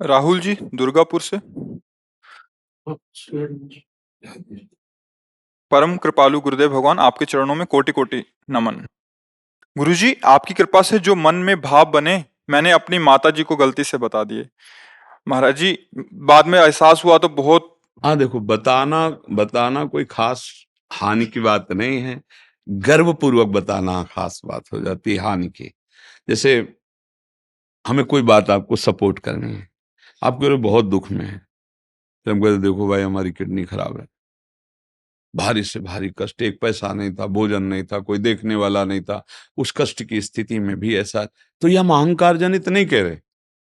राहुल जी, दुर्गापुर से। परम कृपालु गुरुदेव भगवान, आपके चरणों में कोटि कोटि नमन। गुरुजी, आपकी कृपा से जो मन में भाव बने, मैंने अपनी माता जी को गलती से बता दिए। महाराज जी, बाद में एहसास हुआ तो बहुत। हाँ देखो, बताना बताना कोई खास हानि की बात नहीं है। गर्वपूर्वक बताना खास बात हो जाती है हानि की। जैसे हमें कोई बात आपको सपोर्ट करनी है, आप कह रहे हो बहुत दुख में है, तो हम कहते देखो भाई हमारी किडनी खराब है, भारी से भारी कष्ट, एक पैसा नहीं था, भोजन नहीं था, कोई देखने वाला नहीं था, उस कष्ट की स्थिति में भी ऐसा, तो यह हम अहंकार जनित नहीं कह रहे।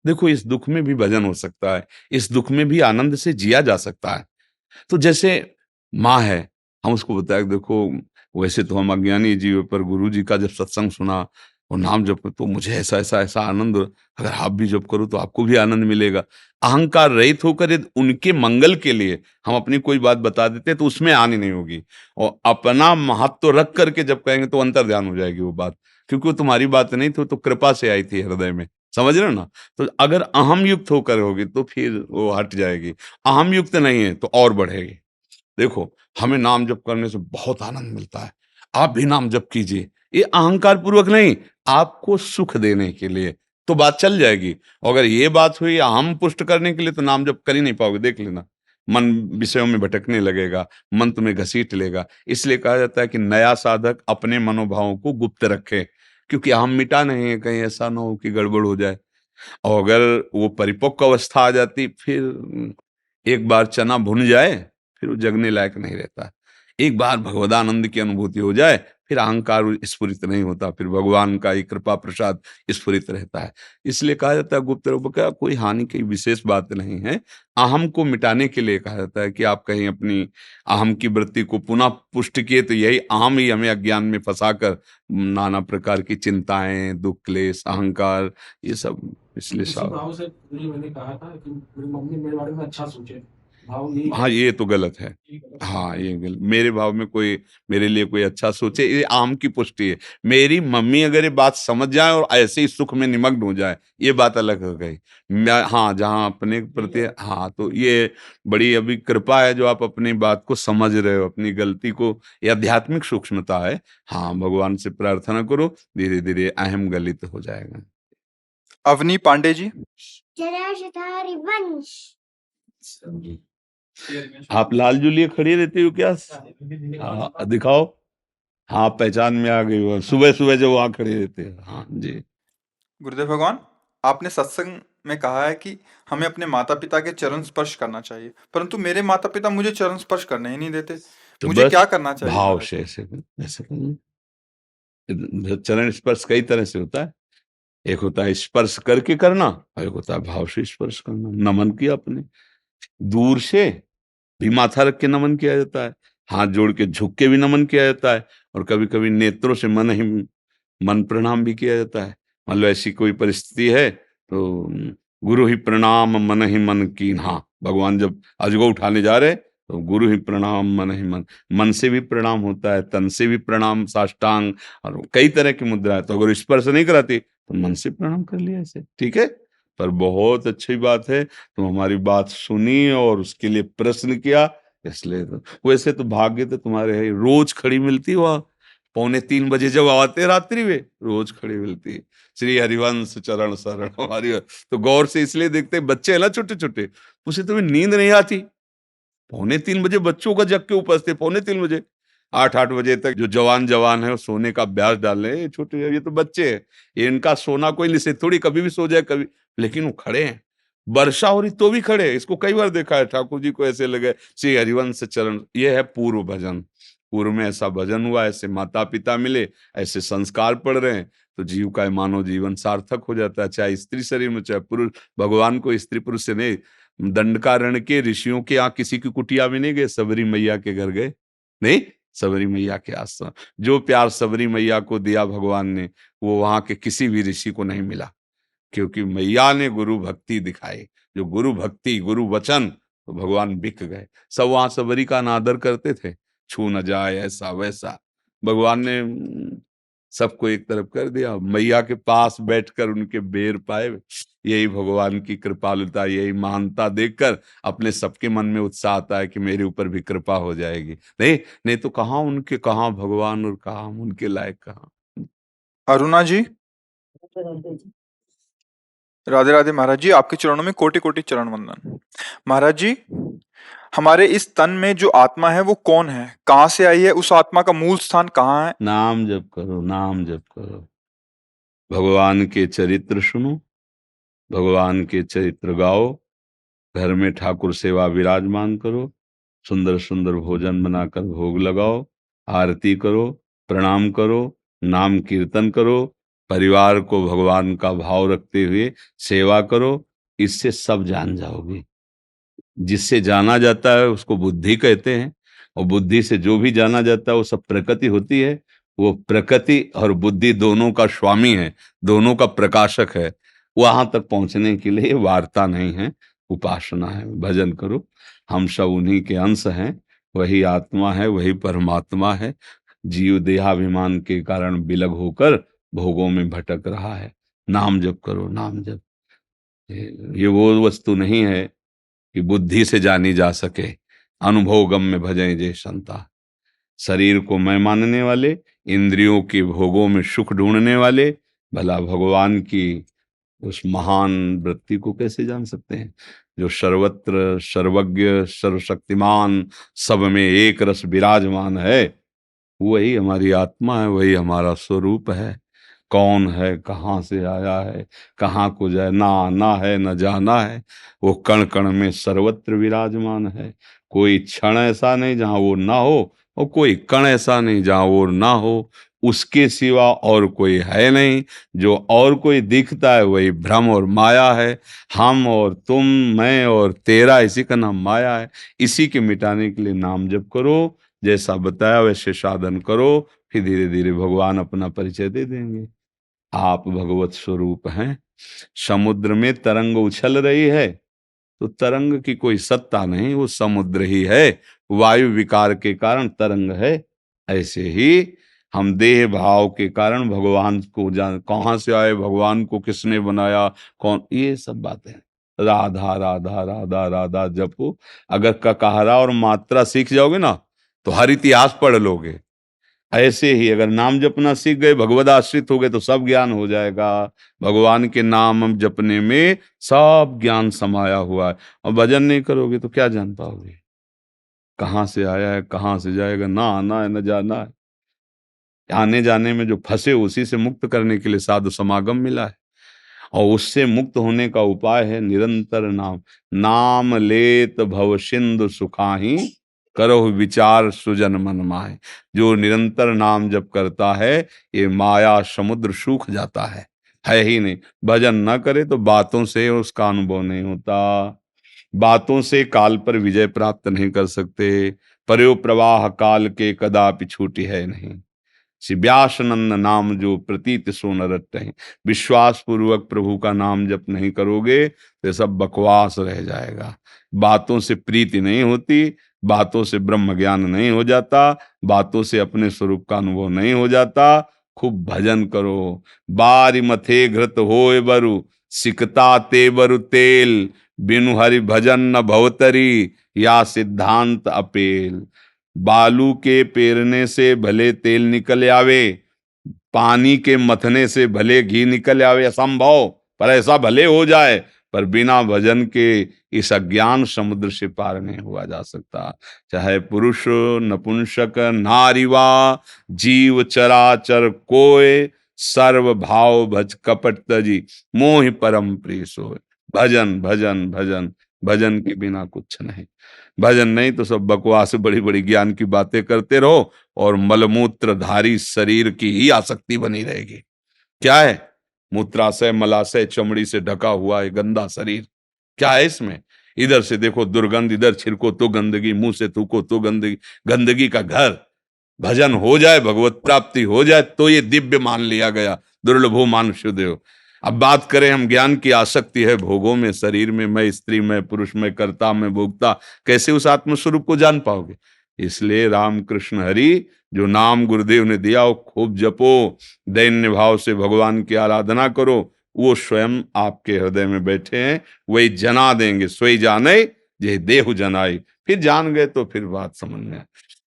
देखो इस दुख में भी भजन हो सकता है, इस दुख में भी आनंद से जिया जा सकता है। तो जैसे माँ है, हम उसको बताया कि देखो वैसे तो हम अज्ञानी जीव, पर गुरु जी का जब सत्संग सुना और नाम जप तो मुझे ऐसा ऐसा ऐसा आनंद, अगर आप भी जप करो तो आपको भी आनंद मिलेगा। अहंकार रहित होकर यदि उनके मंगल के लिए हम अपनी कोई बात बता देते तो उसमें हानि नहीं होगी, और अपना महत्व रख करके जब कहेंगे तो अंतर ध्यान हो जाएगी वो बात, क्योंकि वो तुम्हारी बात नहीं थी, तो कृपा से आई थी हृदय में। समझ रहे हो ना? तो अगर अहम युक्त होकर होगी तो फिर वो हट जाएगी, अहम युक्त नहीं है तो और बढ़ेगी। देखो हमें नाम जप करने से बहुत आनंद मिलता है, आप भी नाम जप कीजिए, ये अहंकार पूर्वक नहीं, आपको सुख देने के लिए, तो बात चल जाएगी। अगर ये बात हुई हम पुष्ट करने के लिए तो नाम जप कर ही नहीं पाओगे, देख लेना, मन विषयों में भटकने लगेगा, मन तुम्हें घसीट लेगा। इसलिए कहा जाता है कि नया साधक अपने मनोभावों को गुप्त रखे, क्योंकि हम मिटा नहीं है, कहीं ऐसा ना हो कि गड़बड़ हो जाए। और अगर वो परिपक्व अवस्था आ जाती, फिर एक बार चना भुन जाए फिर वो जगने लायक नहीं रहता। एक बार भगवदानंद की अनुभूति हो जाए फिर अहंकार स्फुरित नहीं होता, फिर भगवान का ही कृपा प्रसाद स्फुरित रहता है। इसलिए कहा जाता है गुप्त रूप का कोई हानि की विशेष बात नहीं है। अहम को मिटाने के लिए कहा जाता है कि आप कहीं अपनी अहम की वृत्ति को पुनः पुष्ट किए, तो यही अहम ही हमें अज्ञान में फंसाकर नाना प्रकार की चिंताएं, दुख, क्लेश, अहंकार, ये सब, इसलिए इसी साव भाव से मैंने कहा था कि मेरी मम्मी मेरे बारे में अच्छा सोचे, भाव यही हाँ, है। ये तो गलत है। ये गलत है। हाँ, ये गलत, मेरे भाव में कोई मेरे लिए कोई अच्छा सोचे, ये आम की पुष्टि है। मेरी मम्मी अगर ये बात समझ जाए और ऐसे ही सुख में निमग्न हो जाए, ये बात अलग हो गई। मैं हाँ, जहाँ अपने प्रति, हाँ, तो ये बड़ी अभी कृपा है जो आप अपनी बात को समझ रहे हो, अपनी गलती को, ये आध्यात्मिक सूक्ष्मता है। हाँ, भगवान से प्रार्थना करो, धीरे धीरे अहम गलित हो जाएगा। अवनी पांडे जी। जराशधारी वंश। आप लाल जू लिए खड़ी रहती हो क्या? हाँ, दिखाओ। हाँ, पहचान में आ गई वो, सुबह सुबह जो वहां खड़े रहते हैं। हाँ जी। गुरुदेव भगवान, आपने सत्संग में कहा है कि हमें अपने माता पिता के चरण स्पर्श करना चाहिए, परंतु मेरे माता पिता मुझे चरण स्पर्श करने ही नहीं देते। तो मुझे बस क्या करना चाहिए भाव महाराज? से ऐसे करना। चरण स्पर्श कई तरह से होता है, एक होता है स्पर्श करके करना, और एक होता है भाव से स्पर्श करना। नमन किया अपने, दूर से भी माथा रख के नमन किया जाता है, हाथ जोड़ के झुक के भी नमन किया जाता है, और कभी कभी नेत्रों से मन प्रणाम भी किया जाता है। मान लो ऐसी कोई परिस्थिति है तो गुरु ही प्रणाम मन ही मन कीन्हा, भगवान जब अजगो उठाने जा रहे तो गुरु ही प्रणाम मन ही मन, मन से भी प्रणाम होता है, तन से भी प्रणाम, साष्टांग, और कई तरह की मुद्रा है। तो अगर स्पर्श नहीं कराती तो मन से प्रणाम कर लिया ऐसे, ठीक है। पर बहुत अच्छी बात है, तुम हमारी बात सुनी और उसके लिए प्रश्न किया, इसलिए तो वैसे तो भाग्य तो तुम्हारे है, रोज खड़ी मिलती वहां, 2:45 जब आते रात्रि में रोज खड़ी मिलती, श्री हरिवंश चरण शरण हमारी। तो गौर से इसलिए देखते, बच्चे है ना छोटे छोटे, उसे तुम्हें नींद नहीं आती, 2:45 बच्चों का जग के उपस्थित, 2:45, 8-8 बजे तक जो जवान जवान है वो सोने का अभ्यास डाल रहे हैं, ये छोटे, ये तो बच्चे हैं, ये इनका सोना कोई निश्चित थोड़ी, कभी भी सो जाए कभी, लेकिन वो खड़े हैं, वर्षा हो रही तो भी खड़े हैं। इसको कई बार देखा है, ठाकुर जी को ऐसे लगे श्री हरिवंश चरण, ये है पूर्व भजन। पूर्व में ऐसा भजन हुआ, ऐसे माता पिता मिले, ऐसे संस्कार पड़ रहे हैं, तो जीव का मानव जीवन सार्थक हो जाता है, चाहे स्त्री शरीर में चाहे पुरुष। भगवान को स्त्री पुरुष से नहीं, दंडकारण्य के ऋषियों के यहाँ किसी की कुटिया में नहीं गए, सबरी मैया के घर गए, नहीं, सबरी मैया के आश्रम। जो प्यार सबरी मैया को दिया भगवान ने, वो वहां के किसी भी ऋषि को नहीं मिला, क्योंकि मैया ने गुरु भक्ति दिखाई, जो गुरु भक्ति गुरु वचन, तो भगवान बिक गए। सब वहां सबरी का अनादर करते थे, छू न जाए ऐसा वैसा, भगवान ने सबको एक तरफ कर दिया, मैया के पास बैठकर उनके बेर पाए। यही भगवान की कृपालुता, यही महानता देखकर अपने सबके मन में उत्साह आता है कि मेरे ऊपर भी कृपा हो जाएगी। नहीं नहीं तो कहाँ उनके, कहाँ भगवान और कहाँ हम उनके लायक कहाँ। अरुणा जी, राधे राधे महाराज जी, आपके चरणों में कोटि कोटि चरण वंदन। महाराज जी, हमारे इस तन में जो आत्मा है वो कौन है, कहाँ से आई है, उस आत्मा का मूल स्थान कहाँ है? नाम जप करो, नाम जप करो, भगवान के चरित्र सुनो, भगवान के चरित्र गाओ, घर में ठाकुर सेवा विराजमान करो, सुंदर सुंदर भोजन बनाकर भोग लगाओ, आरती करो, प्रणाम करो, नाम कीर्तन करो, परिवार को भगवान का भाव रखते हुए सेवा करो। इससे सब जान जाओगे। जिससे जाना जाता है उसको बुद्धि कहते हैं, और बुद्धि से जो भी जाना जाता है वो सब प्रकृति होती है। वो प्रकृति और बुद्धि दोनों का स्वामी है, दोनों का प्रकाशक है। वहां तक पहुंचने के लिए वार्ता नहीं है, उपासना है, भजन करो। हम सब उन्हीं के अंश हैं, वही आत्मा है, वही परमात्मा है। जीव देहाभिमान के कारण विलग होकर भोगों में भटक रहा है। नाम जप करो, नाम जप। ये वो वस्तु नहीं है कि बुद्धि से जानी जा सके। अनुभव गम में भजें जे संता। शरीर को मैं मानने वाले, इंद्रियों के भोगों में सुख ढूंढने वाले, भला भगवान की उस महान वृत्ति को कैसे जान सकते हैं? जो सर्वत्र सर्वज्ञ सर्वशक्तिमान, सब में एक रस विराजमान है, वही हमारी आत्मा है, वही हमारा स्वरूप है। कौन है, कहाँ से आया है, कहाँ को जाए, ना आना है न जाना है। वो कण कण में सर्वत्र विराजमान है। कोई क्षण ऐसा नहीं जहाँ वो ना हो, और कोई कण ऐसा नहीं जहाँ वो ना हो। उसके सिवा और कोई है नहीं। जो और कोई दिखता है वही भ्रम और माया है। हम और तुम, मैं और तेरा, इसी का नाम माया है। इसी के मिटाने के लिए नाम जप करो, जैसा बताया वैसे साधन करो, फिर धीरे धीरे भगवान अपना परिचय दे देंगे। आप भगवत स्वरूप हैं। समुद्र में तरंग उछल रही है तो तरंग की कोई सत्ता नहीं, वो समुद्र ही है। वायु विकार के कारण तरंग है। ऐसे ही हम देह भाव के कारण भगवान को जान, कहाँ से आए, भगवान को किसने बनाया, कौन, ये सब बातें। राधा राधा राधा राधा जपो। अगर ककाहरा और मात्रा सीख जाओगे ना तो हर इतिहास पढ़ लोगे। ऐसे ही अगर नाम जपना सीख गए, भगवद आश्रित हो गए, तो सब ज्ञान हो जाएगा। भगवान के नाम जपने में सब ज्ञान समाया हुआ है। और भजन नहीं करोगे तो क्या जान पाओगे? कहाँ से आया है, कहाँ से जाएगा, ना आना है न जाना है। आने जाने में जो फंसे, उसी से मुक्त करने के लिए साधु समागम मिला है। और उससे मुक्त होने का उपाय है निरंतर नाम। नाम लेत भव सिंधु सुखाही, करो विचार सुजन मन माहे। जो निरंतर नाम जप करता है, ये माया समुद्र सूख जाता है ही नहीं। भजन न करे तो बातों से उसका अनुभव नहीं होता। बातों से काल पर विजय प्राप्त नहीं कर सकते। पर्यो प्रवाह काल के कदापि छूटी है नहीं। श्री व्यासनंद नाम जो प्रतीत सो न रटते हैं। विश्वास पूर्वक प्रभु का नाम जप नहीं करोगे तो सब बकवास रह जाएगा। बातों से प्रीति नहीं होती, बातों से ब्रह्म ज्ञान नहीं हो जाता, बातों से अपने स्वरूप का अनुभव नहीं हो जाता। खूब भजन करो। बारी मथे घृत होए बरु, सिकता ते बरु तेल, बिनु हरि भजन न भवतरी, या सिद्धांत अपेल। बालू के पेरने से भले तेल निकल आवे, पानी के मथने से भले घी निकल आवे, असंभव, पर ऐसा भले हो जाए, पर बिना भजन के इस अज्ञान समुद्र से पार नहीं हुआ जा सकता। चाहे पुरुष नपुंसक नारीवा, जीव चराचर कोय, सर्व भाव भज कपट तजी, मोहि परम प्रिय सोय। भजन भजन भजन, भजन के बिना कुछ नहीं। भजन नहीं तो सब बकवास, बड़ी बड़ी ज्ञान की बातें करते रहो और मलमूत्रधारी शरीर की ही आसक्ति बनी रहेगी। क्या है? मूत्राशय, मलाशय, चमड़ी से ढका हुआ है गंदा शरीर। क्या है इसमें? इधर से देखो दुर्गंध, इधर छिड़को तो गंदगी, मुंह से थूको तो गंदगी, गंदगी का घर। भजन हो जाए, भगवत प्राप्ति हो जाए तो ये दिव्य मान लिया गया। दुर्लभो मानुष्योदेव। अब बात करें हम, ज्ञान की आसक्ति है भोगों में, शरीर में, मैं स्त्री, मैं पुरुष, मैं कर्ता, मैं भोक्ता। कैसे उस आत्मस्वरूप को जान पाओगे? इसलिए राम कृष्ण हरि जो नाम गुरुदेव ने दिया वो खूब जपो, दैन्य भाव से भगवान की आराधना करो, वो स्वयं आपके हृदय में बैठे हैं, वही जना देंगे। सोई जाने जे देहु जनाई। फिर जान गए तो फिर बात समझ में आए।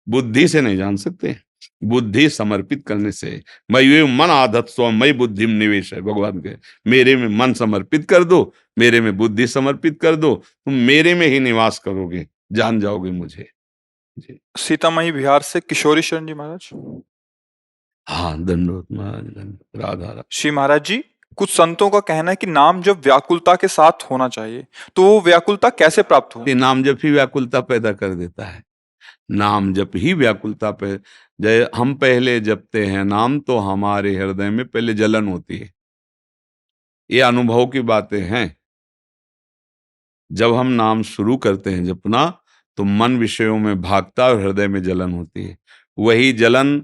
बुद्धि से नहीं जान सकते, बुद्धि समर्पित करने से। मयि मन आधत स्व मयि बुद्धि निवेश है, भगवान के मेरे में मन समर्पित कर दो, मेरे में बुद्धि समर्पित कर दो, तुम मेरे में ही निवास करोगे, जान जाओगे मुझे जी। सीतामढ़ी बिहार से किशोरी शरण जी महाराज। हाँ, दंडोत महाराज, दंडोत। राधा राधा। श्री महाराज जी, कुछ संतों का कहना है कि नाम जब व्याकुलता के साथ होना चाहिए, तो वो व्याकुलता कैसे प्राप्त हो? ये नाम जप ही व्याकुलता पैदा कर देता है। नाम जप ही व्याकुलता पे, जय हम पहले जपते हैं नाम तो हमारे हृदय में पहले जलन होती है। ये अनुभव की बातें हैं। जब हम नाम शुरू करते हैं जपना तो मन विषयों में भागता और हृदय में जलन होती है। वही जलन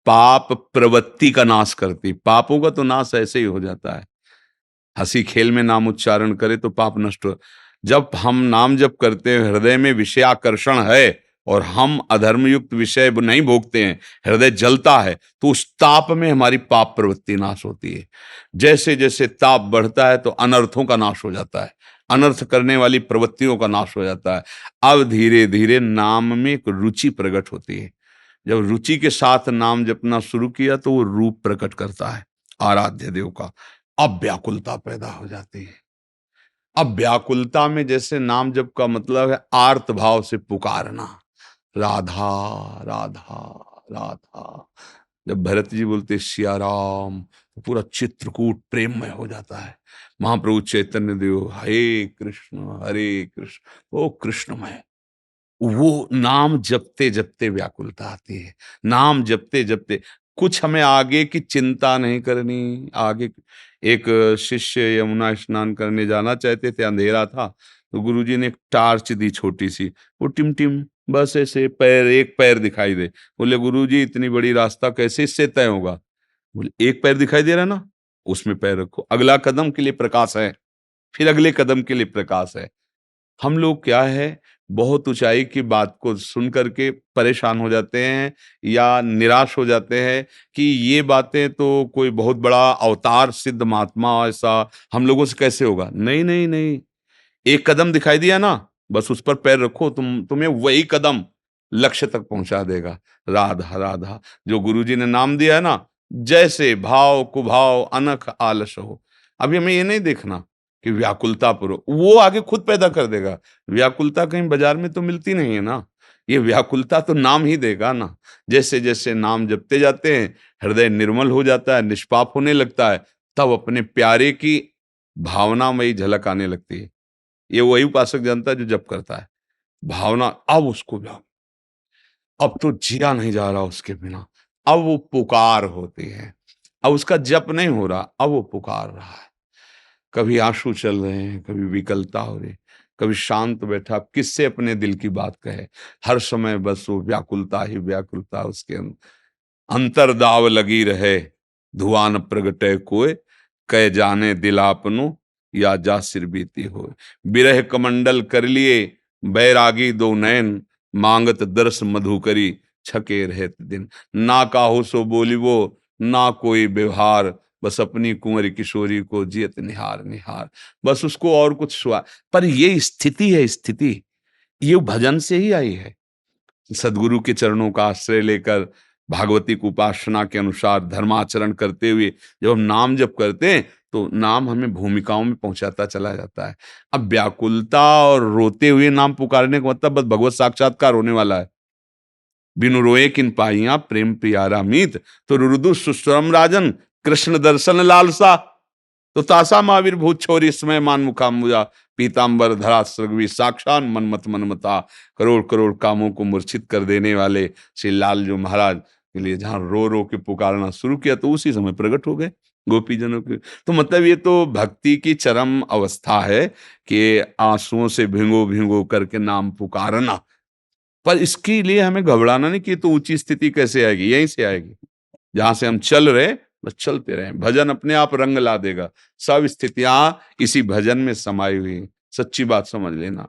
पाप प्रवृत्ति का नाश करती। पापों का तो नाश ऐसे ही हो जाता है। हंसी खेल में नाम उच्चारण करे तो पाप नष्ट हो। जब हम नाम जप करते हैं, हृदय में विषयाकर्षण है और हम अधर्म युक्त विषय नहीं भोगते हैं, हृदय जलता है, तो उस ताप में हमारी पाप प्रवृत्ति नाश होती है। जैसे जैसे ताप बढ़ता है तो अनर्थों का नाश हो जाता है, अनर्थ करने वाली प्रवृत्तियों का नाश हो जाता है। अब धीरे धीरे नाम में एक रुचि प्रकट होती है। जब रुचि के साथ नाम जपना शुरू किया तो वो रूप प्रकट करता है आराध्य देव का। अब व्याकुलता पैदा हो जाती है। अब व्याकुलता में जैसे नाम जप का मतलब है आर्त भाव से पुकारना, राधा राधा राधा। जब भरत जी बोलते सिया राम तो पूरा चित्रकूट प्रेममय हो जाता है। महाप्रभु चैतन्य देव हरे कृष्ण, ओ कृष्णमय। वो नाम जपते जपते व्याकुलता आती है। नाम जपते जपते कुछ हमें आगे की चिंता नहीं करनी। आगे एक शिष्य यमुना स्नान करने जाना चाहते थे, अंधेरा था, तो गुरुजी ने एक टार्च दी छोटी सी, वो टिम टिम बस ऐसे पैर, एक पैर दिखाई दे। बोले गुरुजी इतनी बड़ी रास्ता कैसे इससे तय होगा? बोले एक पैर दिखाई दे रहा ना, उसमें पैर रखो, अगला कदम के लिए प्रकाश है, फिर अगले कदम के लिए प्रकाश है। हम लोग क्या है, बहुत ऊंचाई की बात को सुन करके परेशान हो जाते हैं या निराश हो जाते हैं कि ये बातें तो कोई बहुत बड़ा अवतार सिद्ध महात्मा ऐसा हम लोगों से कैसे होगा। नहीं नहीं नहीं, एक कदम दिखाई दिया ना, बस उस पर पैर रखो, तुम्हें वही कदम लक्ष्य तक पहुंचा देगा। राधा राधा जो गुरुजी ने नाम दिया है ना, जैसे भाव कुभाव अनख आलस हो। अभी हमें ये नहीं देखना कि व्याकुलता पुरो, वो आगे खुद पैदा कर देगा। व्याकुलता कहीं बाजार में तो मिलती नहीं है ना, ये व्याकुलता तो नाम ही देगा ना। जैसे जैसे नाम जपते जाते हैं, हृदय निर्मल हो जाता है, निष्पाप होने लगता है, तब अपने प्यारे की भावनामयी झलक आने लगती है। ये वही उपासक जानता है जो जप करता है। भावना अब उसको अब तो जिया नहीं जा रहा उसके बिना। अब वो पुकार होती है, अब उसका जप नहीं हो रहा, अब वो पुकार रहा है। कभी आंसू चल रहे हैं, कभी विकलता हो रही, कभी शांत बैठा, अब किससे अपने दिल की बात कहे। हर समय बस वो व्याकुलता ही व्याकुलता उसके अंतर्दाव लगी रहे। धुआं न प्रगटे कोय, कह जाने दिल आपनो, या जा सिर बीती हो। बिरह कमंडल कर लिए बैरागी दो नैन, मांगत दर्श मधु करी, छके रहत दिन। ना काहू सो बोलिबो ना कोई व्यवहार, बस अपनी कुंवरी किशोरी को जियत निहार निहार। बस उसको और कुछ सुआ, पर ये स्थिति है, स्थिति ये भजन से ही आई है। सदगुरु के चरणों का आश्रय लेकर भागवती की उपासना के अनुसार धर्माचरण करते हुए जब हम नाम जप करते हैं तो नाम हमें भूमिकाओं में पहुंचाता चला जाता है। अब व्याकुलता और रोते हुए नाम पुकारने का मतलब बस भगवत साक्षात्कार होने वाला है। बिनु रोए किन पाइया प्रेम प्यारा मीत, तो रुदु सुस्वरम राजन कृष्ण दर्शन लालसा। तो तासा महावीर भूत छोरी समय मान मुखामुजा, पीताम्बर धरा सृगवी साक्षात मनमत मनमता। करोड़ करोड़ कामों को मूर्छित कर देने वाले श्री लाल जो महाराज के लिए जहां रो रो के पुकारना शुरू किया तो उसी समय प्रकट हो गए गोपीजनों के। तो मतलब ये तो भक्ति की चरम अवस्था है कि आंसुओं से भिंगो भिंगो करके नाम पुकारना। पर इसके लिए हमें घबराना नहीं कि तो ऊंची स्थिति कैसे आएगी, यहीं से आएगी जहां से हम चल रहे, बस चलते रहें। भजन अपने आप रंग ला देगा। सब स्थितियां इसी भजन में समाई हुई, सच्ची बात समझ लेना।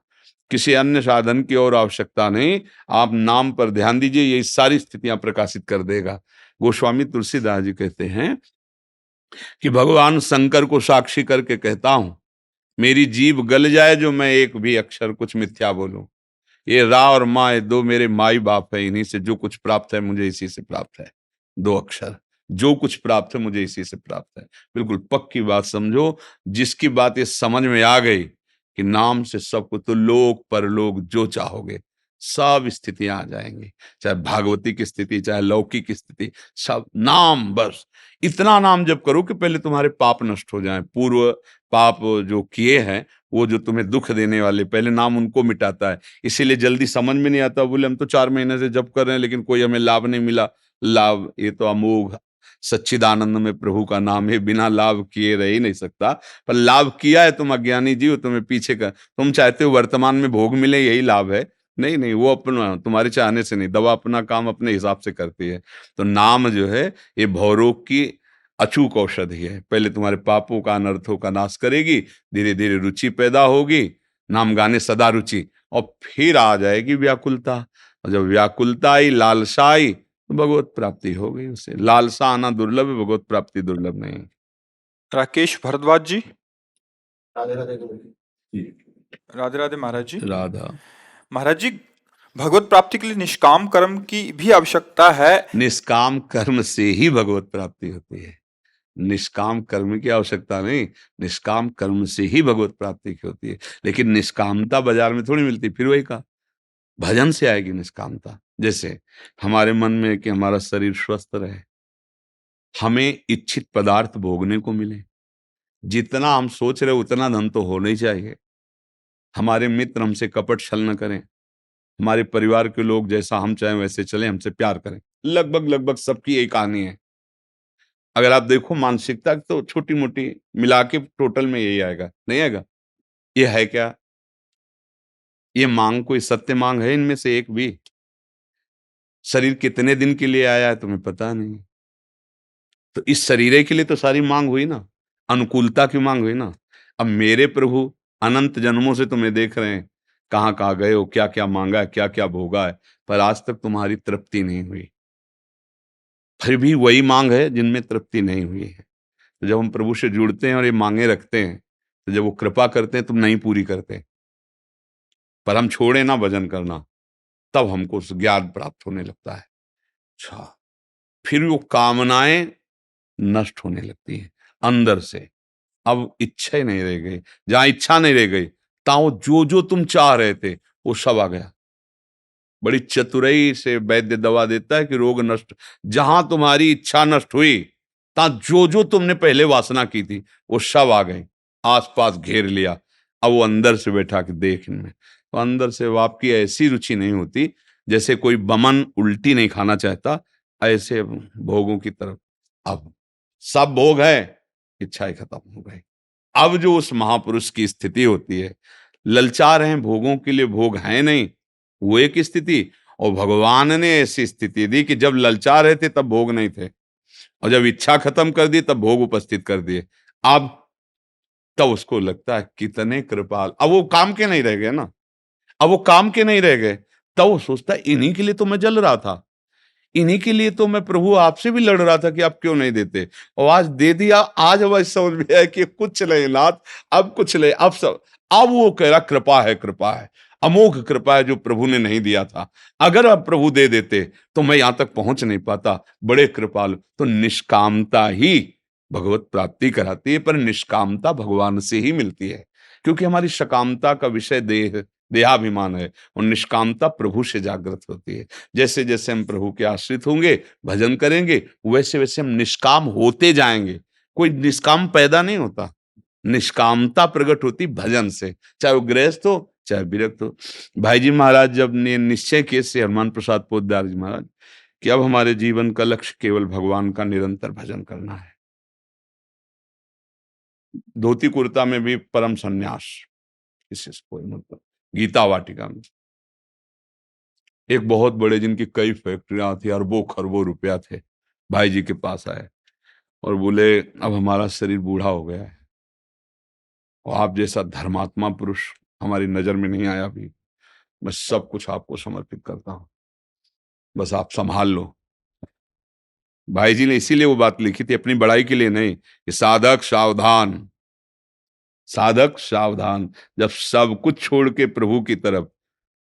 किसी अन्य साधन की और आवश्यकता नहीं, आप नाम पर ध्यान दीजिए, ये सारी स्थितियां प्रकाशित कर देगा। गोस्वामी तुलसीदास जी कहते हैं कि भगवान शंकर को साक्षी करके कहता हूं, मेरी जीभ गल जाए जो मैं एक भी अक्षर कुछ मिथ्या बोलूं। ये रा और माँ, ये दो मेरे माई बाप है, इन्हीं से जो कुछ प्राप्त है मुझे इसी से प्राप्त है। दो अक्षर, जो कुछ प्राप्त है मुझे इसी से प्राप्त है। बिल्कुल पक्की बात समझो। जिसकी बात ये समझ में आ गई कि नाम से सब कुछ, तो लोक परलोक जो चाहोगे सब स्थितियां आ जाएंगी, चाहे भागवती की स्थिति, चाहे लौकिक की स्थिति, सब नाम, बस इतना नाम जब करो कि पहले तुम्हारे पाप नष्ट हो जाएं। पूर्व पाप जो किए हैं, वो जो तुम्हें दुख देने वाले, पहले नाम उनको मिटाता है। इसीलिए जल्दी समझ में नहीं आता। बोले हम तो 4 महीने से जप कर रहे हैं लेकिन कोई हमें लाभ नहीं मिला। लाभ ये तो अमोघ सच्चिदानंद में प्रभु का नाम है, बिना लाभ किए रह ही नहीं सकता। पर लाभ किया है तुम अज्ञानी जीव, तुम्हें पीछे का, तुम चाहते हो वर्तमान में भोग मिले, यही लाभ है। नहीं नहीं, वो अपना तुम्हारे चाहने से नहीं, दवा अपना काम अपने हिसाब से करती है। तो नाम जो है ये भवरोग की अचूक औषधि है। पहले तुम्हारे पापों का, अनर्थों का नाश करेगी, धीरे धीरे रुचि पैदा होगी, नाम गाने सदा रुचि, और फिर आ जाएगी व्याकुलता। और जब व्याकुलता आई, लालसा आई, तो भगवत प्राप्ति हो गई। उसे लालसा आना दुर्लभ है, भगवत प्राप्ति दुर्लभ नहीं। राकेश भारद्वाज जी। राधे राधे गुरु जी। राधे राधे महाराज जी। राधा, महाराज जी, भगवत प्राप्ति के लिए निष्काम कर्म की भी आवश्यकता है। निष्काम कर्म से ही भगवत प्राप्ति होती है। निष्काम कर्म की आवश्यकता नहीं, निष्काम कर्म से ही भगवत प्राप्ति की होती है। लेकिन निष्कामता बाजार में थोड़ी मिलती। फिर वही का भजन से आएगी निष्कामता। जैसे हमारे मन में है कि हमारा शरीर स्वस्थ रहे, हमें इच्छित पदार्थ भोगने को मिले, जितना हम सोच रहे उतना धन तो होना ही चाहिए, हमारे मित्र हमसे कपट छल न करें, हमारे परिवार के लोग जैसा हम चाहें वैसे चले, हमसे प्यार करें। लगभग लगभग सबकी यही कहानी है। अगर आप देखो मानसिकता तो छोटी मोटी मिला के टोटल में यही आएगा, नहीं आएगा? ये है क्या? ये मांग कोई सत्य मांग है इनमें से एक भी? शरीर कितने दिन के लिए आया है तुम्हें पता नहीं। तो इस शरीर के लिए तो सारी मांग हुई ना, अनुकूलता की मांग हुई ना। अब मेरे प्रभु अनंत जन्मों से तुम्हें देख रहे हैं, कहाँ कहाँ गए हो, क्या क्या मांगा है, क्या क्या भोगा है, पर आज तक तुम्हारी तृप्ति नहीं हुई। फिर भी वही मांग है जिनमें तृप्ति नहीं हुई है। तो जब हम प्रभु से जुड़ते हैं और ये मांगे रखते हैं, तो जब वो कृपा करते हैं तो नहीं पूरी करते, पर हम छोड़े ना भजन करना, तब हमको उस ज्ञान प्राप्त होने लगता है। अच्छा, फिर वो कामनाएं नष्ट होने लगती हैं अंदर से। अब इच्छा ही नहीं रह गई। जहां इच्छा नहीं रह गई, ताऊ जो जो तुम चाह रहे थे वो सब आ गया। बड़ी चतुराई से वैद्य दवा देता है कि रोग नष्ट, जहां तुम्हारी इच्छा नष्ट हुई, ता जो जो तुमने पहले वासना की थी वो सब आ गई, आसपास घेर लिया। अब वो अंदर से बैठा कि देख इनमें, तो अंदर से वो आपकी ऐसी रुचि नहीं होती, जैसे कोई बमन उल्टी नहीं खाना चाहता, ऐसे भोगों की तरफ। अब सब भोग है, इच्छाएं खत्म हो गई। अब जो उस महापुरुष की स्थिति होती है, ललचा रहे हैं भोगों के लिए, भोग है नहीं, वो एक स्थिति। और भगवान ने ऐसी स्थिति दी कि जब ललचा रहे थे तब भोग नहीं थे, और जब इच्छा खत्म कर दी तब भोग उपस्थित कर दिए। अब तब उसको लगता है कितने कृपाल। अब वो काम के नहीं रह गए ना, अब वो काम के नहीं रह गए, तब वो सोचता है इन्हीं के लिए तो मैं जल रहा था, इन्हीं के लिए तो मैं प्रभु आपसे भी लड़ रहा था कि आप क्यों नहीं देते, और आज दे दिया। आज अब समझ में आया कि कुछ नहीं नाथ, अब कुछ नहीं, अब सब। अब वो कह रहा कृपा है, कृपा है, अमोघ कृपा है जो प्रभु ने नहीं दिया था। अगर अब प्रभु दे देते तो मैं यहां तक पहुंच नहीं पाता, बड़े कृपालु। तो निष्कामता ही भगवत प्राप्ति कराती है, पर निष्कामता भगवान से ही मिलती है, क्योंकि हमारी सकामता का विषय देह, देहाभिमान है, और निष्कामता प्रभु से जागृत होती है। जैसे जैसे हम प्रभु के आश्रित होंगे, भजन करेंगे, वैसे वैसे हम निष्काम होते जाएंगे। कोई निष्काम पैदा नहीं होता, निष्कामता प्रकट होती भजन से, चाहे वो गृहस्थ हो चाहे विरक्त हो। भाई जी महाराज जब ने निश्चय किए से हनुमान प्रसाद पोद्दार जी महाराज कि अब हमारे जीवन का लक्ष्य केवल भगवान का निरंतर भजन करना है, धोती कुर्ता में भी परम संन्यास, इससे कोई मतलब। गीता वाटिका में एक बहुत बड़े, जिनकी कई फैक्ट्रियां थी, अरबों खरबों रुपया थे, भाई जी के पास आए और बोले अब हमारा शरीर बूढ़ा हो गया है, और आप जैसा धर्मात्मा पुरुष हमारी नजर में नहीं आया अभी, मैं सब कुछ आपको समर्पित करता हूं, बस आप संभाल लो। भाई जी ने इसीलिए वो बात लिखी थी, अपनी बड़ाई के लिए नहीं, कि साधक सावधान, साधक सावधान, जब सब कुछ छोड़ के प्रभु की तरफ,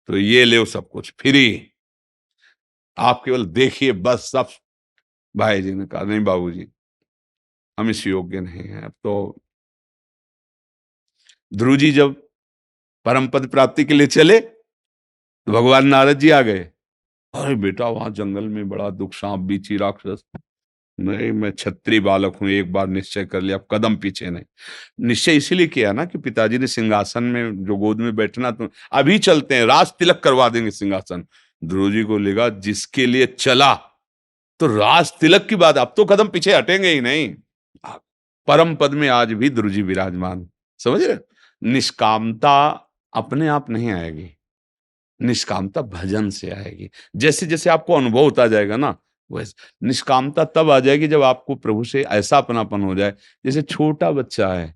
तो ये ले सब कुछ फ्री, आप केवल देखिए बस सब। भाई जी ने कहा नहीं बाबूजी, हम इस योग्य नहीं हैं। अब तो ध्रुव जी जब परम पद प्राप्ति के लिए चले, तो भगवान नारद जी आ गए। अरे बेटा, वहां जंगल में बड़ा दुख, सांप बीची राक्षस। नहीं, मैं क्षत्रिय बालक हूं, एक बार निश्चय कर लिया, अब कदम पीछे नहीं। निश्चय इसीलिए किया ना कि पिताजी ने सिंहासन में जो गोद में बैठना, तो अभी चलते हैं, राज तिलक करवा देंगे सिंहासन। ध्रुव जी को लगा जिसके लिए चला तो राज तिलक की बात, अब तो कदम पीछे हटेंगे ही नहीं। परम पद में आज भी ध्रुव जी विराजमान, समझ रहे? निष्कामता अपने आप नहीं आएगी, निष्कामता भजन से आएगी। जैसे जैसे आपको अनुभव होता जाएगा ना, वैसे निष्कामता तब आ जाएगी जब आपको प्रभु से ऐसा अपनापन हो जाए। जैसे छोटा बच्चा है,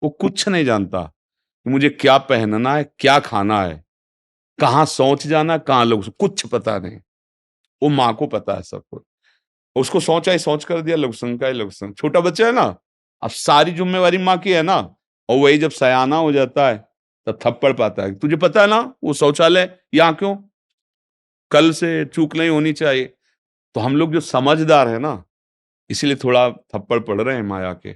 वो कुछ नहीं जानता कि मुझे क्या पहनना है, क्या खाना है, कहाँ शौच जाना, कहाँ लोग, कुछ पता नहीं। वो माँ को पता है सब कुछ। उसको शौच आई, शौच कर दिया, लघुशंका है, लघुशंका। छोटा बच्चा है ना, अब सारी जिम्मेवारी माँ की है ना। और वही जब सयाना हो जाता है, तब थप्पड़ पाता है, तुझे पता है ना वो शौचालय यहाँ क्यों, कल से चूक नहीं होनी चाहिए। तो हम लोग जो समझदार है ना, इसीलिए थोड़ा थप्पड़ पड़ रहे हैं माया के।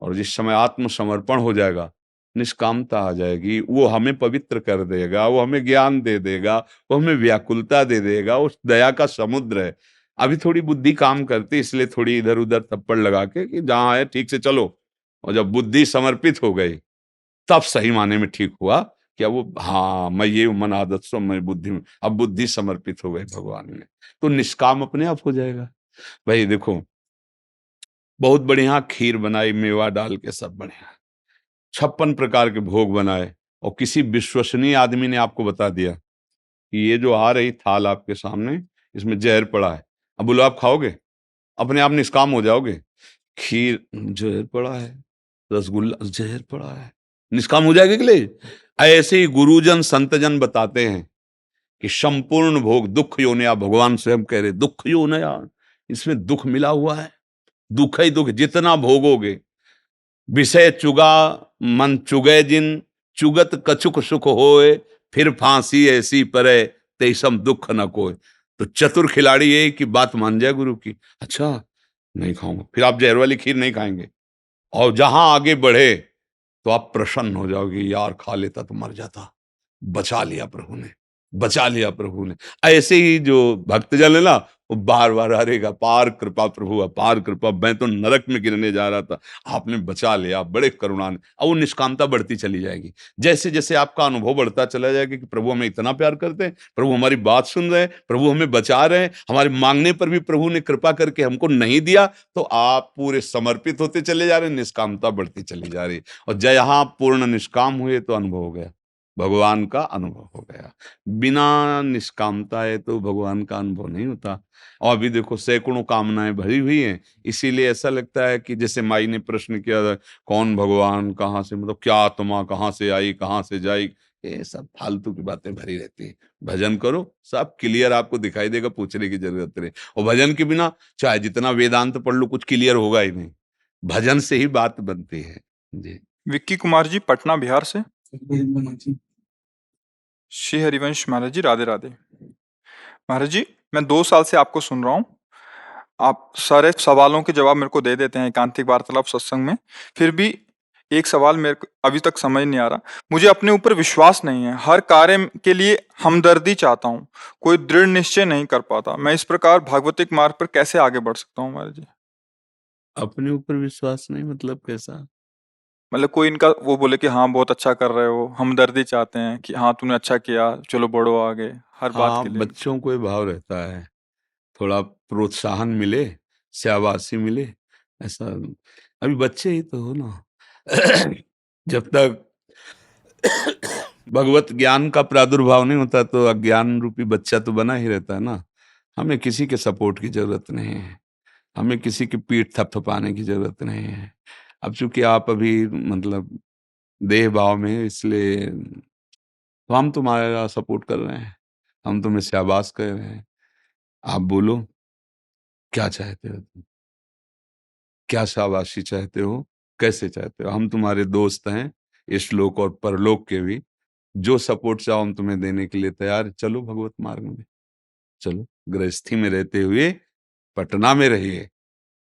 और जिस समय आत्मसमर्पण हो जाएगा, निष्कामता आ जाएगी, वो हमें पवित्र कर देगा, वो हमें ज्ञान दे देगा, वो हमें व्याकुलता दे देगा, उस दया का समुद्र है। अभी थोड़ी बुद्धि काम करती, इसलिए थोड़ी इधर उधर थप्पड़ लगा के कि जहां है ठीक से चलो। और जब बुद्धि समर्पित हो गई, तब सही माने में ठीक हुआ। क्या वो, हाँ मैं ये मन आदत सो मैं बुद्धि में, अब बुद्धि समर्पित हो गई भगवान में, तो निष्काम अपने आप हो जाएगा। भाई देखो, बहुत बढ़िया खीर बनाई, मेवा डाल के सब बढ़िया, 56 प्रकार के भोग बनाए, और किसी विश्वसनीय आदमी ने आपको बता दिया कि ये जो आ रही थाल आपके सामने, इसमें जहर पड़ा है, अब बोलो आप खाओगे? अपने आप निष्काम हो जाओगे। खीर जहर पड़ा है, रसगुल्ला जहर पड़ा है, निष्काम हो जाएगा कि नहीं? ऐसे ही गुरुजन संतजन बताते हैं कि संपूर्ण भोग दुख योनया, भगवान स्वयं कह रहे दुख योनया, इसमें दुख मिला हुआ है, दुख ही दुख, जितना भोगोगे। विषय चुगा मन चुगे जिन, चुगत कछुक सुख होए, फिर फांसी ऐसी परे, तेसम दुख न कोय। तो चतुर खिलाड़ी ये कि बात मान जाए गुरु की, अच्छा नहीं खाऊंगा, फिर आप जहर वाली खीर नहीं खाएंगे। और जहां आगे बढ़े तो आप प्रसन्न हो जाओगे, यार खा लेता तो मर जाता, बचा लिया प्रभु ने, बचा लिया प्रभु ने। ऐसे ही जो भक्तजन है ना, वो बार बार हरेगा, पार कृपा प्रभु, अपार कृपा, मैं तो नरक में गिरने जा रहा था, आपने बचा लिया, बड़े करुणा ने। और वो निष्कामता बढ़ती चली जाएगी। जैसे जैसे आपका अनुभव बढ़ता चला जाएगा कि प्रभु हमें इतना प्यार करते हैं, प्रभु हमारी बात सुन रहे हैं, प्रभु हमें बचा रहे हैं, हमारे मांगने पर भी प्रभु ने कृपा करके हमको नहीं दिया, तो आप पूरे समर्पित होते चले जा रहे हैं, निष्कामता बढ़ती चली जा रही। और जहाँ पूर्ण निष्काम हुए तो अनुभव हो गया, भगवान का अनुभव हो गया। बिना निष्कामता है तो भगवान का अनुभव नहीं होता। और अभी देखो सैकड़ों कामनाएं भरी हुई हैं, इसीलिए ऐसा लगता है कि जैसे माई ने प्रश्न किया था, कौन भगवान, कहाँ से, मतलब क्या आत्मा कहाँ से आई कहाँ से जाई, ये सब फालतू की बातें भरी रहती है। भजन करो, सब क्लियर आपको दिखाई देगा, पूछने की जरूरत नहीं। और भजन के बिना चाहे जितना वेदांत पढ़ लो, कुछ क्लियर होगा ही नहीं, भजन से ही बात बनती है। जी। विक्की कुमार जी, पटना बिहार से। जी। श्री हरिवंश महाराज जी, राधे राधे। महाराज जी, मैं 2 साल से आपको सुन रहा हूँ। आप सारे सवालों के जवाब मेरे को दे देते हैं एकांतिक वार्तालाप सत्संग में। फिर भी एक सवाल मेरे को अभी तक समझ नहीं आ रहा। मुझे अपने ऊपर विश्वास नहीं है। हर कार्य के लिए हमदर्दी चाहता हूँ, कोई दृढ़ निश्चय नहीं कर पाता। मैं इस प्रकार भागवतिक मार्ग पर कैसे आगे बढ़ सकता हूँ महाराज जी? अपने ऊपर विश्वास नहीं मतलब कैसा? मतलब कोई इनका वो बोले कि हाँ बहुत अच्छा कर रहे हो, हमदर्दी चाहते हैं कि हाँ तूने अच्छा किया, चलो बढ़ो आगे, हर बात हाँ, के लिए। बच्चों को ये भाव रहता है, थोड़ा प्रोत्साहन मिले, शाबाशी मिले, ऐसा। अभी बच्चे ही तो हो ना। जब तक भगवत ज्ञान का प्रादुर्भाव नहीं होता, तो अज्ञान रूपी बच्चा तो बना ही रहता है ना। हमें किसी के सपोर्ट की जरूरत नहीं है, हमें किसी की पीठ थपथपाने की जरूरत नहीं है। अब चूंकि आप अभी मतलब देह भाव में, इसलिए तो हम तुम्हारा सपोर्ट कर रहे हैं, हम तुम्हें शाबाश कह रहे हैं। आप बोलो क्या चाहते हो तुम, क्या शाबाशी चाहते हो, कैसे चाहते हो? हम तुम्हारे दोस्त हैं, इस लोक और परलोक के भी। जो सपोर्ट चाहो हम तुम्हें देने के लिए तैयार हैं। चलो भगवत मार्ग में चलो, गृहस्थी में रहते हुए पटना में रहिए,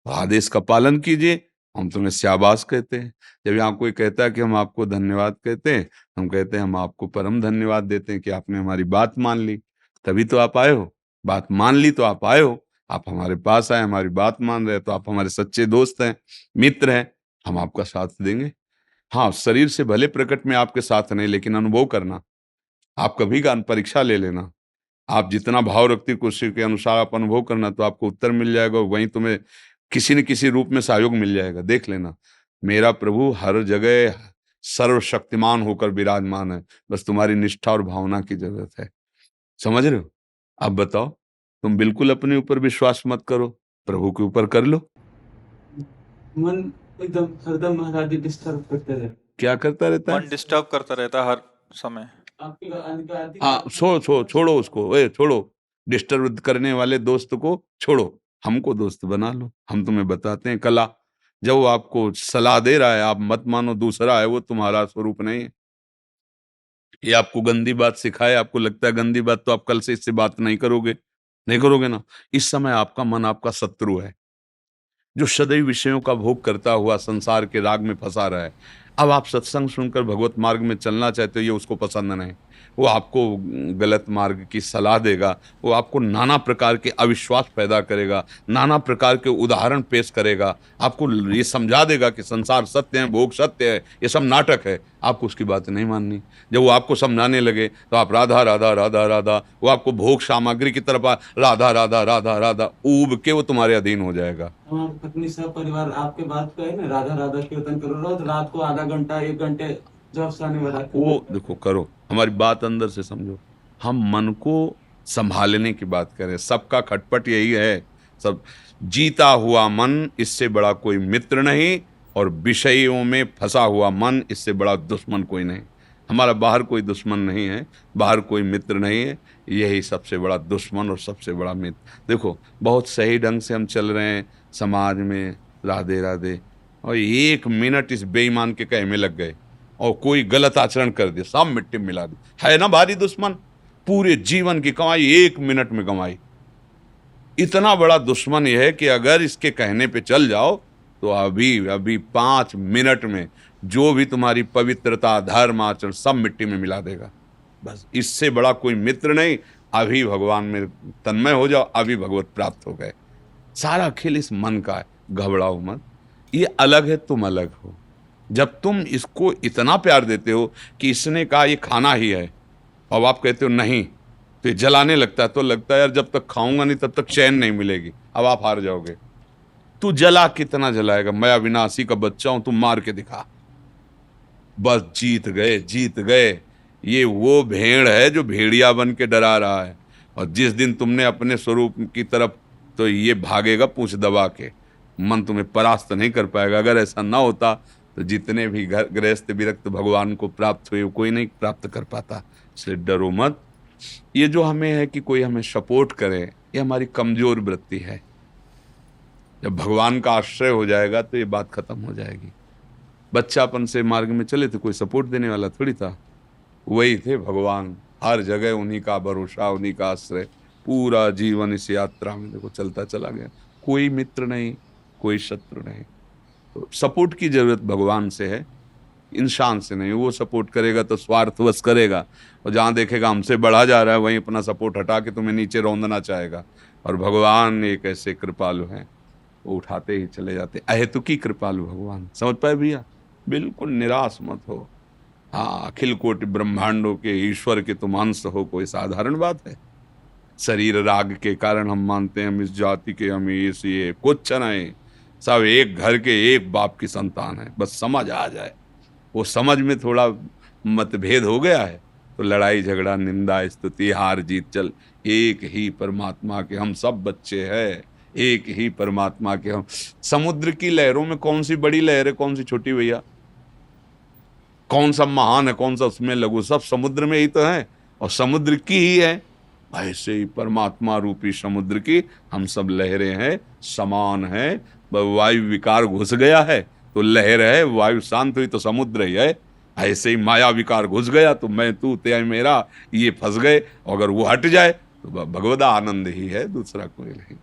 आदेश का पालन कीजिए, हम तुम्हें शाबाश कहते हैं। जब यहाँ कोई कहता है कि हम आपको धन्यवाद कहते हैं, हम कहते हैं हम आपको परम धन्यवाद देते हैं कि आपने हमारी बात मान ली, तभी तो आप आए हो। बात मान ली तो आप आए हो, आप हमारे पास आए, हमारी बात मान रहे हैं, तो आप हमारे सच्चे दोस्त हैं, मित्र हैं, हम आपका साथ देंगे। हाँ, शरीर से भले प्रकट में आपके साथ नहीं, लेकिन अनुभव करना, आप कभी का परीक्षा ले लेना, आप जितना भाव रखते हो उसी के अनुसार आप अनुभव करना, तो आपको उत्तर मिल जाएगा, वहीं तुम्हें किसी न किसी रूप में सहयोग मिल जाएगा। देख लेना, मेरा प्रभु हर जगह सर्वशक्तिमान होकर विराजमान है, बस तुम्हारी निष्ठा और भावना की जरूरत है। समझ रहे हो? अब बताओ, तुम बिल्कुल अपने ऊपर विश्वास मत करो, प्रभु के ऊपर कर लो। मन एकदम हरदम महाराज डिस्टर्ब करते रहे। क्या करता रहता है? मन डिस्टर्ब करता रहता है हर समय। आपकी हाँ, छोड़ो उसको, छोड़ो, डिस्टर्ब करने वाले दोस्त को छोड़ो, हमको दोस्त बना लो। हम तुम्हें बताते हैं कला, जब वो आपको सलाह दे रहा है आप मत मानो, दूसरा है वो तुम्हारा स्वरूप नहीं है। ये आपको गंदी बात सिखाए, आपको लगता है गंदी बात, तो आप कल से इससे बात नहीं करोगे ना। इस समय आपका मन आपका शत्रु है, जो सदैव विषयों का भोग करता हुआ संसार के राग में फंसा रहा है। अब आप सत्संग सुनकर भगवत मार्ग में चलना चाहते हो, ये उसको पसंद नहीं। वो आपको गलत मार्ग की सलाह देगा, वो आपको नाना प्रकार के अविश्वास पैदा करेगा, नाना प्रकार के उदाहरण पेश करेगा, आपको ये समझा देगा कि संसार सत्य है, भोग सत्य है, ये सब नाटक है। आपको उसकी बात नहीं माननी। जब वो आपको समझाने लगे तो आप राधा राधा राधा राधा, वो आपको भोग सामग्री की तरफ राधा राधा राधा राधा ऊब के वो तुम्हारे अधीन हो जाएगा। हमारी पत्नी सब परिवार आपके बात का है ना, राधा राधा कीर्तन करो रोज रात को आधा घंटा 1 घंटे जब साने वाला वो देखो करो, हमारी बात अंदर से समझो। हम मन को संभालने की बात करें, सबका खटपट यही है। सब जीता हुआ मन, इससे बड़ा कोई मित्र नहीं, और विषयों में फंसा हुआ मन, इससे बड़ा दुश्मन कोई नहीं। हमारा बाहर कोई दुश्मन नहीं है, बाहर कोई मित्र नहीं है, यही सबसे बड़ा दुश्मन और सबसे बड़ा मित्र। देखो, बहुत सही ढंग से हम चल रहे हैं समाज में, राधे राधे, और 1 मिनट इस बेईमान के कहे में लग गए और कोई गलत आचरण कर दिया, सब मिट्टी में मिला दी। है ना भारी दुश्मन, पूरे जीवन की कमाई 1 मिनट में कमाई। इतना बड़ा दुश्मन यह है कि अगर इसके कहने पे चल जाओ तो अभी 5 मिनट में जो भी तुम्हारी पवित्रता, धर्म, आचरण सब मिट्टी में मिला देगा। बस इससे बड़ा कोई मित्र नहीं। अभी भगवान में तन्मय हो जाओ, अभी भगवत प्राप्त हो गए। सारा खेल इस मन का है, घबराओ मत। ये अलग है, तुम अलग हो। जब तुम इसको इतना प्यार देते हो कि इसने कहा ये खाना ही है, और आप कहते हो नहीं, तो ये जलाने लगता है, तो लगता है यार जब तक खाऊंगा नहीं तब तक चैन नहीं मिलेगी। अब आप हार जाओगे। तू जला कितना जलाएगा, मैं अविनाशी का बच्चा हूं, तुम मार के दिखा। बस जीत गए। ये वो भेड़ है जो भेड़िया बन के डरा रहा है, और जिस दिन तुमने अपने स्वरूप की तरफ, तो ये भागेगा पूंछ दबा के। मन तुम्हें परास्त नहीं कर पाएगा। अगर ऐसा ना होता तो जितने भी गृहस्थ विरक्त भगवान को प्राप्त हुए, कोई नहीं प्राप्त कर पाता। इसलिए डरो मत। ये जो हमें है कि कोई हमें सपोर्ट करे, ये हमारी कमजोर वृत्ति है। जब भगवान का आश्रय हो जाएगा तो ये बात खत्म हो जाएगी। बच्चापन से मार्ग में चले थे, कोई सपोर्ट देने वाला थोड़ी था, वही थे भगवान। हर जगह उन्हीं का भरोसा, उन्हीं का आश्रय। पूरा जीवन इस यात्रा में देखो चलता चला गया। कोई मित्र नहीं, कोई शत्रु नहीं। तो सपोर्ट की जरूरत भगवान से है, इंसान से नहीं। वो सपोर्ट करेगा तो स्वार्थवश करेगा, और जहाँ देखेगा हमसे बढ़ा जा रहा है वहीं अपना सपोर्ट हटा के तुम्हें नीचे रौंदना चाहेगा। और भगवान एक ऐसे कृपालु हैं, वो उठाते ही चले जाते। अहेतुकी कृपालु भगवान, समझ पाए भैया? बिल्कुल निराश मत हो। हाँ, अखिल कोटि ब्रह्मांडों के ईश्वर के तुम अंश हो, कोई साधारण बात है? शरीर राग के कारण हम मानते हैं हम इस जाति के, हम ये कुछ नहीं। सब एक घर के एक बाप की संतान है। बस समझ आ जाए, वो समझ में थोड़ा मतभेद हो गया है तो लड़ाई झगड़ा, निंदा स्तुति, हार जीत चल। एक ही परमात्मा के हम सब बच्चे हैं, एक ही परमात्मा के हम। समुद्र की लहरों में कौन सी बड़ी लहर है, कौन सी छोटी भैया? कौन सा महान है, कौन सा उसमें लघु, सब समुद्र में ही तो है और समुद्र की ही है। ऐसे ही परमात्मा रूपी समुद्र की हम सब लहरें हैं, समान है। वायु विकार घुस गया है तो लहर है, वायु शांत हुई तो समुद्र ही है। ऐसे ही माया विकार घुस गया तो मैं तू ते मेरा, ये फंस गए। अगर वो हट जाए तो भगवदा आनंद ही है, दूसरा कोई नहीं।